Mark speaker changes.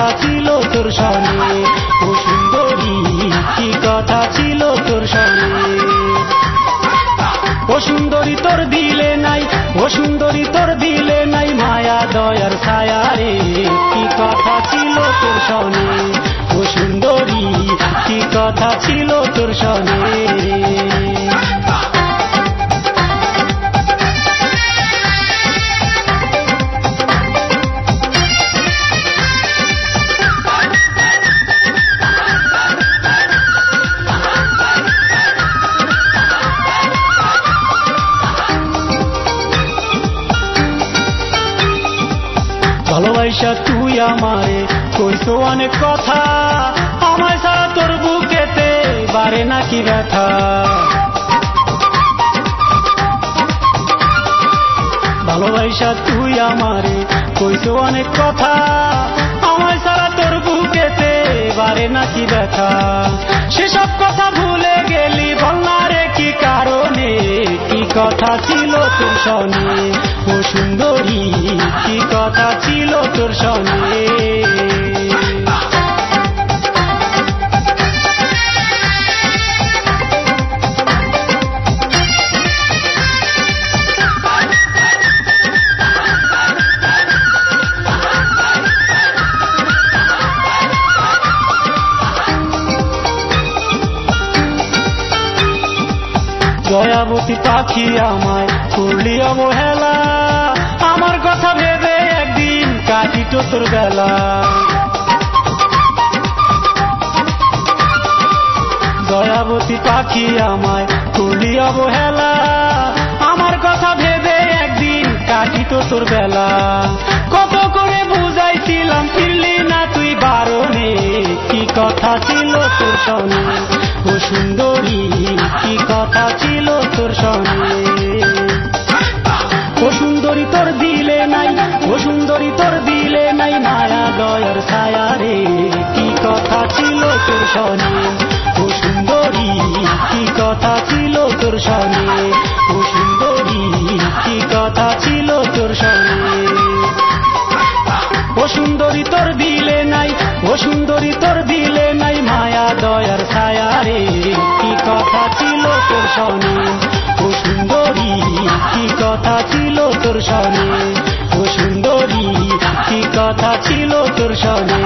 Speaker 1: কথা ছিল তোর সনে, ও সুন্দরী কি কথা ছিল তোর সনে। ও সুন্দরী তোর দিলে নাই, ও সুন্দরী তোর দিলে নাই মায়া দয়ার ছায়া রে, কি কথা ছিল তোর সনে, ও সুন্দরী কি কথা ছিল তোর সনে। ভালোবাসা তুই আমারে কইছো অনেক কথা, আমায় ছাড়া তোর বুকেতে বারে নাকি ব্যথা। ভালোবাসা তুই আমারে কইছো অনেক কথা, আমায় ছাড়া তোর বুকেতে বারে নাকি ব্যথা। সেসব কথা ভুলে গেলি বল না রে কি কারণে, কি কথা ছিল তোর সনে, ও সুন্দরী কি কথা ছিল তোর সনে। দয়াবতী পাখি আমায় করলি অবহেলা, আমার কথা ভেবে একদিন কাটিত তোর বেলা। দয়াবতী পাখি আমায় করলি অবহেলা, আমার কথা ভেবে একদিন কাটিত তোর বেলা। কত করে বুঝাইছিলাম ফিরলি না তুই বারণে, কি কথা ছিল তোর সনে, ও সুন্দরী কি কথা ছিল তোর সনে। ও সুন্দরী তোর দিলে নাই, ও সুন্দরী তোর দিলে নাই মায়া দয়ার ছায়া রে, কি কথা ছিল তোর সনে, ও সুন্দরী কি কথা ছিল তোর সনে, ও সুন্দরী কি কথা ছিল তোর সনে। ও সুন্দরী তোর দিলে নাই, ও সুন্দরী তোর দিলে নাই মায়া দয়ার ছায়া রে, কি কথা ছিল তোর সনে, ও সুন্দরী কি কথা ছিল তোর সনে, ও সুন্দরী কি কথা ছিল তোর সনে।